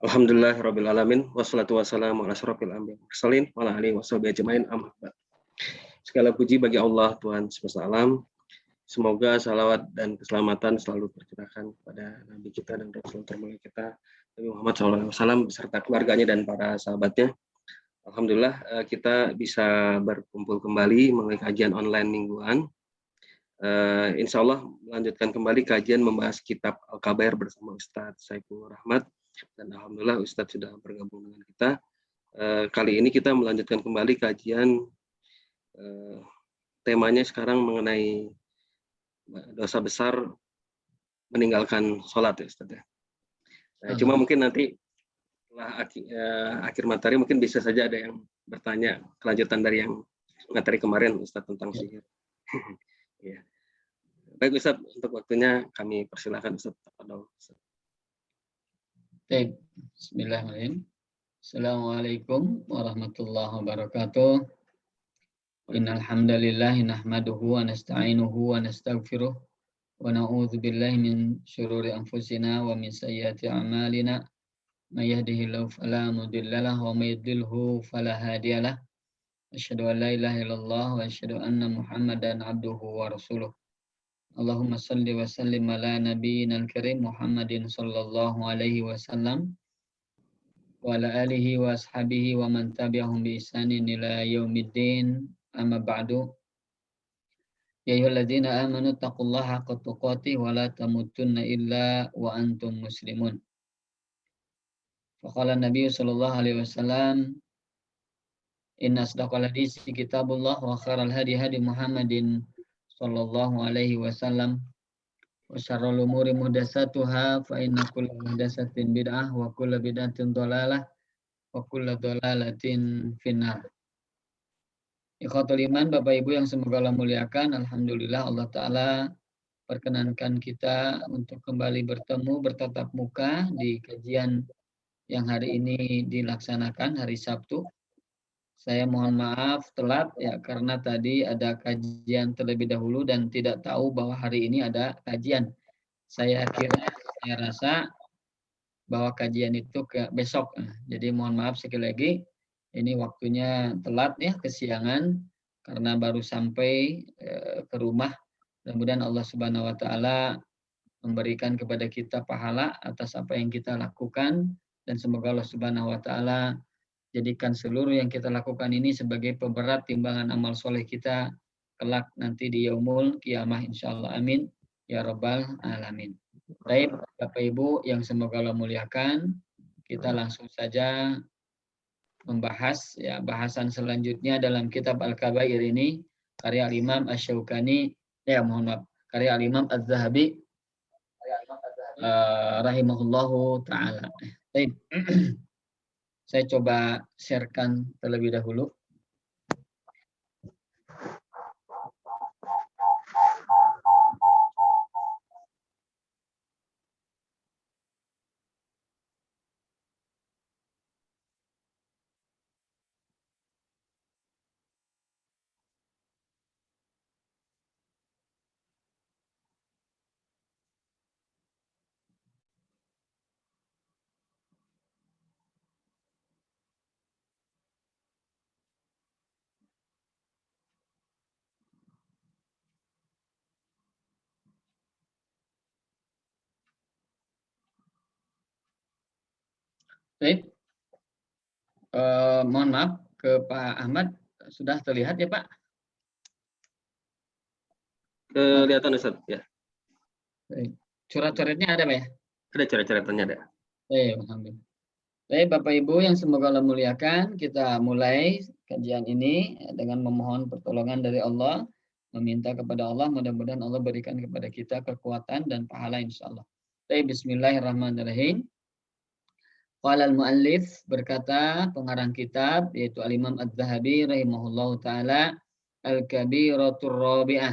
Alhamdulillah rabbil alamin wassalatu wassalamu ala asyrofil anbiya'i wal mursalin wa ala alihi washabihi ajmain amma ba'd. Segala puji bagi Allah Tuhan semesta alam. Semoga salawat dan keselamatan selalu tercurahkan kepada Nabi kita dan Rasul termulia kita Nabi Muhammad SAW beserta keluarganya dan para sahabatnya. Alhamdulillah kita bisa berkumpul kembali melalui kajian online mingguan. Insya Allah melanjutkan kembali kajian membahas kitab Al-Kabair bersama Ustadz Saiful Rahmat. Dan Alhamdulillah Ustadz sudah bergabung dengan kita. Kali ini kita melanjutkan kembali kajian temanya sekarang mengenai dosa besar meninggalkan sholat ya Ustadz ya. Cuma mungkin nanti setelah akhir materi mungkin bisa saja ada yang bertanya kelanjutan dari yang materi kemarin Ustadz tentang sihir. Ya. Baik Ustadz, untuk waktunya kami persilahkan Ustadz. Baik, bismillahirrahmanirrahim. Assalamualaikum warahmatullahi wabarakatuh. Innal hamdalillah nahmaduhu wa nasta'inuhu wa nastaghfiruh wa na'udzu billahi min syururi anfusina wa min sayyiati a'malina. May yahdihillahu fala mudhillalah wa may yudlilhu fala hadiyalah. Asyhadu an la ilaha illallah wa asyhadu anna Muhammadan abduhu wa rasuluh. Allahumma salli wa sallim ala nabiyyina al-karim Muhammadin sallallahu alaihi wasallam wa ala alihi wa ashabihi wa man tabi'ahum bi ihsanin ila yaumiddin. Amma ba'du. Ya ayyuhalladzina amanu taqullaha haqqa tuqatih wa la tamutunna illa wa antum muslimun. Faqala Nabi sallallahu alaihi wasallam, inna asdaqal hadisi kitabullah wa khairal hadi hadi Muhammadin sallallahu alaihi wasallam wa syarrul umuri muhdatsatuha fa inna kulla muhdatsatin bid'ah wa kulla bid'atin dhalalah wa kulla dhalalatin finnar. Ikhwatul iman, Bapak Ibu yang semoga Allah muliakan, alhamdulillah Allah Ta'ala perkenankan kita untuk kembali bertemu bertatap muka di kajian yang hari ini dilaksanakan hari Sabtu. Saya mohon maaf telat ya karena tadi ada kajian terlebih dahulu dan tidak tahu bahwa hari ini ada kajian. Saya rasa bahwa kajian itu besok. Jadi mohon maaf sekali lagi. Ini waktunya telat ya, kesiangan karena baru sampai ke rumah. Mudah-mudahan Allah Subhanahu wa taala memberikan kepada kita pahala atas apa yang kita lakukan dan semoga Allah Subhanahu wa taala jadikan seluruh yang kita lakukan ini sebagai pemberat timbangan amal soleh kita kelak nanti di yaumul kiamah insyaallah, amin ya rabbal alamin. Baik Bapak Ibu yang semoga Allah muliakan, kita langsung saja membahas ya bahasan selanjutnya dalam kitab Al-Kabair ini karya Imam Asy-Syaukani karya Imam Az-Zahabi rahimahullahu taala. Baik. Saya coba sharekan terlebih dahulu. Baik. Mohon maaf ke Pak Ahmad, sudah terlihat ya Pak? Kelihatan Ustaz ya. Baik. Coret-coretnya ada Pak ya? Ada coret-coretannya ada. Alhamdulillah. Baik Bapak Ibu yang semoga Allah muliakan, kita mulai kajian ini dengan memohon pertolongan dari Allah, meminta kepada Allah, mudah-mudahan Allah berikan kepada kita kekuatan dan pahala insyaallah. Baik, bismillahirrahmanirrahim. Qala al-muallif, berkata pengarang kitab yaitu Al-Imam Az-Zahabi rahimahullahu taala, al-kabiratur rabi'ah,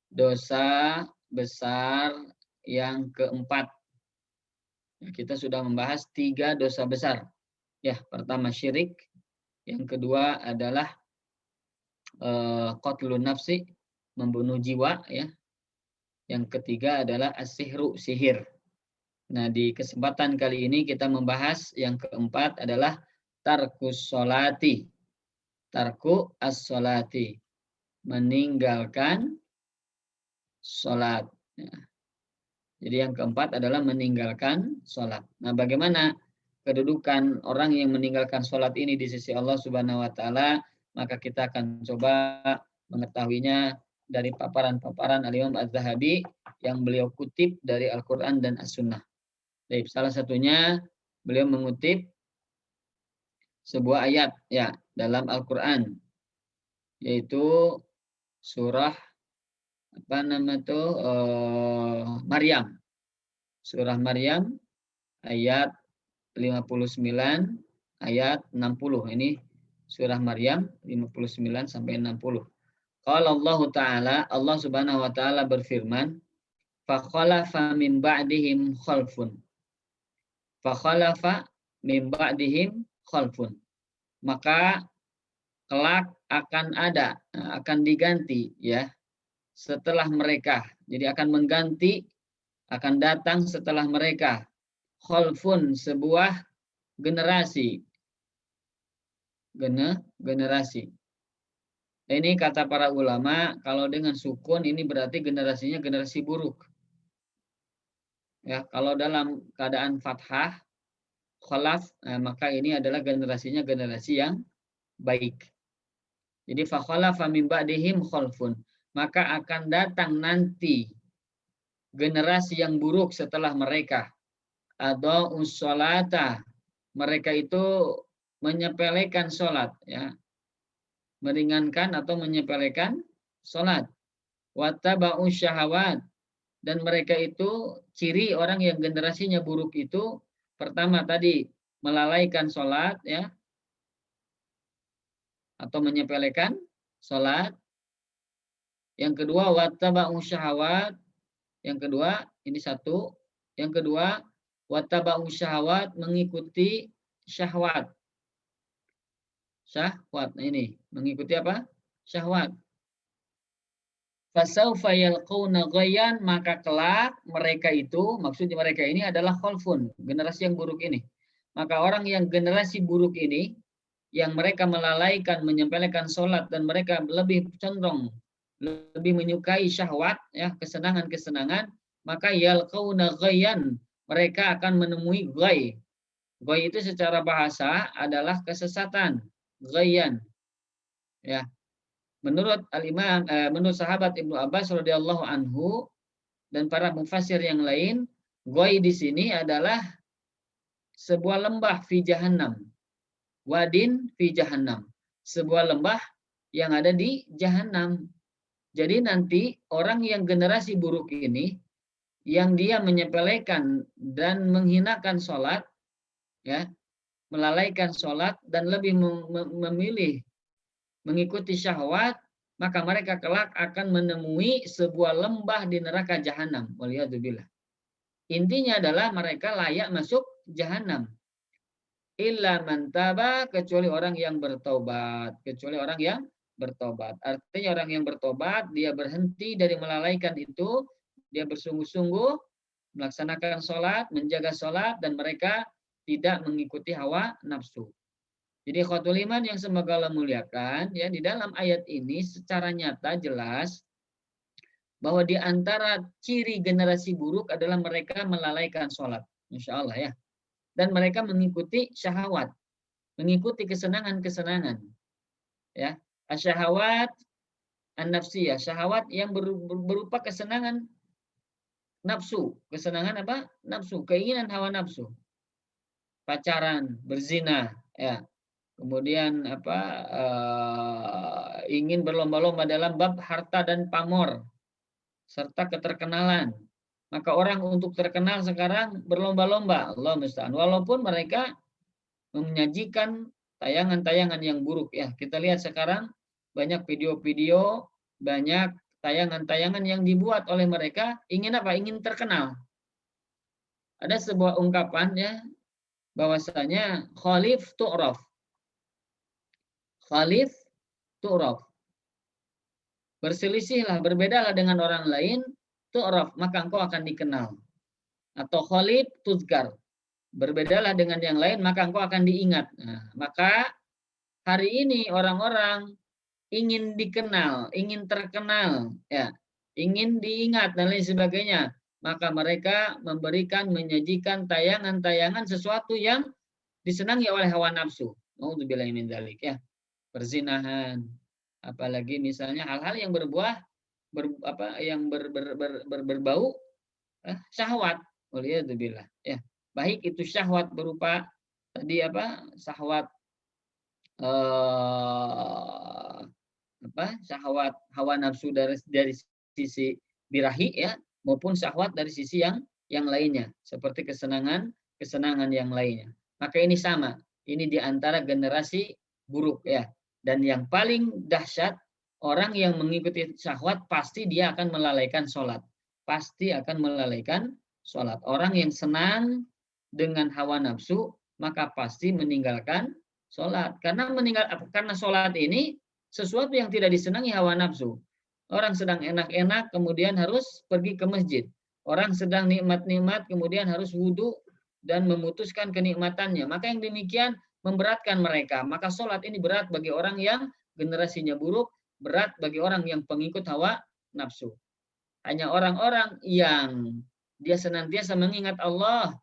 dosa besar yang keempat. Kita sudah membahas 3 dosa besar. Ya, pertama syirik, yang kedua adalah qatlun nafsi, membunuh jiwa ya. Yang ketiga adalah as-sihru, sihir. Nah, di kesempatan kali ini kita membahas yang keempat adalah tarkus sholati. Tarku as-sholati. Meninggalkan sholat. Ya. Jadi yang keempat adalah meninggalkan sholat. Nah, bagaimana kedudukan orang yang meninggalkan sholat ini di sisi Allah Subhanahu Wa Taala? Maka kita akan coba mengetahuinya dari paparan-paparan Al-Imam Az-Zahabi yang beliau kutip dari Al-Quran dan As-Sunnah. Jadi salah satunya beliau mengutip sebuah ayat ya dalam Al-Quran, yaitu surah Maryam. Surah Maryam ayat 59 ayat 60. Ini surah Maryam 59 sampai 60. Qala Allah Ta'ala, Allah Subhanahu wa taala berfirman, fa khalafa min ba'dihim khalfun. Fa khalafa min ba'dihim khalfun. Maka kelak akan ada, akan diganti ya setelah mereka. Jadi akan mengganti, akan datang setelah mereka. Khalfun, sebuah generasi. Generasi. Ini kata para ulama, kalau dengan sukun ini berarti generasinya generasi buruk. Ya, kalau dalam keadaan fathah, khalaf, maka ini adalah generasinya generasi yang baik. Jadi fa khalafa min ba'dihim khalfun. Maka akan datang nanti generasi yang buruk setelah mereka. Atau ussolata, mereka itu menyepelekan sholat, ya, meringankan atau menyepelekan sholat. Wattaba'u syahawat, dan mereka itu ciri orang yang generasinya buruk itu pertama tadi melalaikan sholat, ya, atau menyepelekan sholat. Yang kedua wattaba'u syahawat, yang kedua ini satu, yang kedua wattaba'u syahawat, mengikuti syahwat. Syahwat, ini mengikuti apa? Syahwat. Fasaufa yalqauna ghayyan, maka kelak mereka itu, maksudnya mereka ini adalah khalfun, generasi yang buruk ini. Maka orang yang generasi buruk ini, yang mereka melalaikan, menyepelekan sholat, dan mereka lebih cenderung, lebih menyukai syahwat, ya, kesenangan-kesenangan, maka yalqauna ghayyan, mereka akan menemui ghay. Ghay itu secara bahasa adalah kesesatan, ghayyan. Ya. Menurut menurut sahabat Ibnu Abbas radhiyallahu anhu dan para mufassir yang lain, ghay di sini adalah sebuah lembah fi jahannam. Wadin fi jahannam. Sebuah lembah yang ada di jahannam. Jadi nanti orang yang generasi buruk ini, yang dia menyepelekan dan menghinakan sholat, ya, melalaikan sholat dan lebih memilih mengikuti syahwat, maka mereka kelak akan menemui sebuah lembah di neraka jahanam. Waliyadzubillah. Intinya adalah mereka layak masuk jahanam. Illa man taba, kecuali orang yang bertobat. Kecuali orang yang bertobat. Artinya orang yang bertobat, dia berhenti dari melalaikan itu, dia bersungguh-sungguh melaksanakan sholat, menjaga sholat, dan mereka tidak mengikuti hawa nafsu. Jadi ikhwatul iman yang semoga Allah muliakan, ya, di dalam ayat ini secara nyata jelas bahwa di antara ciri generasi buruk adalah mereka melalaikan sholat, insya Allah, ya, dan mereka mengikuti syahwat, mengikuti kesenangan-kesenangan, ya, asyahawat an-nafsiyah, syahwat yang berupa kesenangan nafsu, kesenangan apa? Nafsu, keinginan hawa nafsu, pacaran, berzina, ya. Kemudian ingin berlomba-lomba dalam bab harta dan pamor serta keterkenalan. Maka orang untuk terkenal sekarang berlomba-lomba, Allah musta'an. Walaupun mereka menyajikan tayangan-tayangan yang buruk, ya. Kita lihat sekarang banyak video-video, banyak tayangan-tayangan yang dibuat oleh mereka ingin apa? Ingin terkenal. Ada sebuah ungkapan, ya, bahwasanya khalif tu'raf. Khalif tu'raf. Berselisihlah, berbedalah dengan orang lain, tu'raf, maka engkau akan dikenal. atau khalid tuzkar. Berbedalah dengan yang lain maka engkau akan diingat. Nah, maka hari ini orang-orang ingin dikenal, ingin terkenal, ya, ingin diingat dan lain sebagainya. Maka mereka memberikan, menyajikan tayangan-tayangan sesuatu yang disenangi oleh hawa nafsu. Nauzubillahi min dzalik, ya. Perzinahan, apalagi misalnya hal-hal yang berbau syahwat. Waliyadzubillah, ya. Baik itu syahwat berupa tadi syahwat syahwat hawa nafsu dari sisi birahi, ya, maupun syahwat dari sisi yang lainnya seperti kesenangan yang lainnya. Maka ini sama, ini diantara generasi buruk, ya. Dan yang paling dahsyat, orang yang mengikuti syahwat pasti dia akan melalaikan sholat, pasti akan melalaikan sholat. Orang yang senang dengan hawa nafsu maka pasti meninggalkan sholat, karena sholat ini sesuatu yang tidak disenangi hawa nafsu. Orang sedang enak-enak kemudian harus pergi ke masjid. Orang sedang nikmat-nikmat kemudian harus wudhu dan memutuskan kenikmatannya. Maka yang demikian memberatkan mereka. Maka sholat ini berat bagi orang yang generasinya buruk, berat bagi orang yang pengikut hawa nafsu. Hanya orang-orang yang dia senantiasa mengingat Allah,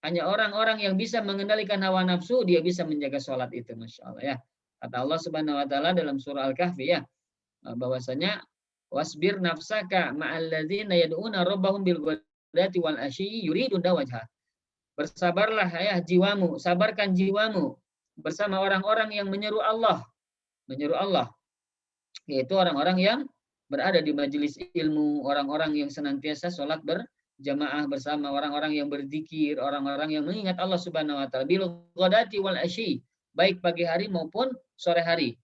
hanya orang-orang yang bisa mengendalikan hawa nafsu, dia bisa menjaga sholat itu, Masya Allah, ya. Kata Allah Subhanahu wa taala dalam surah Al-Kahfi, ya, bahwasanya wasbir nafsaka ma'alladzina yad'una rabbahum bil ghadati wal asyi yuriduna wajha. Bersabarlah, ya, jiwamu, sabarkan jiwamu bersama orang-orang yang menyeru Allah, yaitu orang-orang yang berada di majelis ilmu, orang-orang yang senantiasa sholat berjamaah bersama, orang-orang yang berzikir, orang-orang yang mengingat Allah Subhanahu wa taala bil ghadati wal asyi, baik pagi hari maupun sore hari.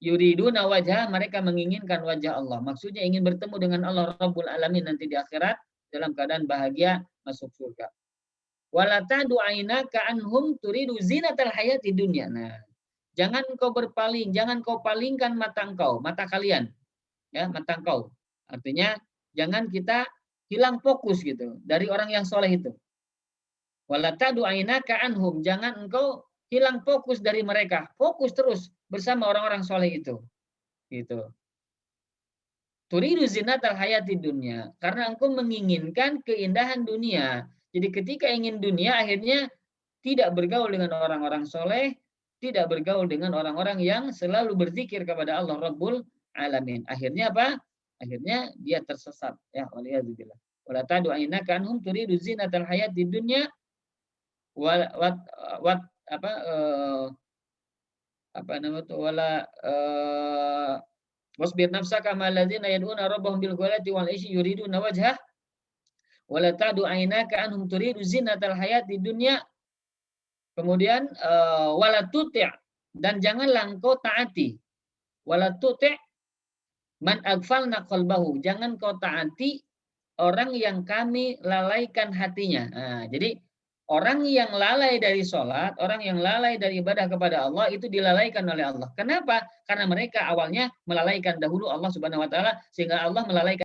Yuriduna wajah, mereka menginginkan wajah Allah. Maksudnya ingin bertemu dengan Allah Rabbul Alamin nanti di akhirat dalam keadaan bahagia masuk surga. Wala ta'du ainaka anhum turidu zinatal hayati dunya. Nah, jangan kau berpaling, jangan kau palingkan mata engkau, mata kalian, ya, mata engkau. Artinya jangan kita hilang fokus gitu dari orang yang soleh itu. Wala ta'du ainaka anhum, jangan engkau hilang fokus dari mereka, fokus terus bersama orang-orang soleh itu. Gitu. Turidu zinatal hayati dunya, karena engkau menginginkan keindahan dunia. Jadi ketika ingin dunia, akhirnya tidak bergaul dengan orang-orang soleh, tidak bergaul dengan orang-orang yang selalu berzikir kepada Allah Rabbul Alamin. Akhirnya apa? Akhirnya dia tersesat. Ya, waliyadzubillah. Wala ta'du ainaka anhum turidu zinatal hayati dunya wasbir nafsaka ma'alladzina yad'una rabbahum bil ghadati wal asyi yuriduna wajhah wala ta'du ainaka anhum turidu zinatal hayati dunya. Kemudian wala tuti', dan janganlah engkau taati, wala tuti' man aghfalna qalbahu, jangan kau taati orang yang kami lalaikan hatinya. Nah, jadi orang yang lalai dari sholat, orang yang lalai dari ibadah kepada Allah itu dilalaikan oleh Allah. Kenapa? Karena mereka awalnya melalaikan dahulu Allah Subhanahu wa taala sehingga Allah melalaikan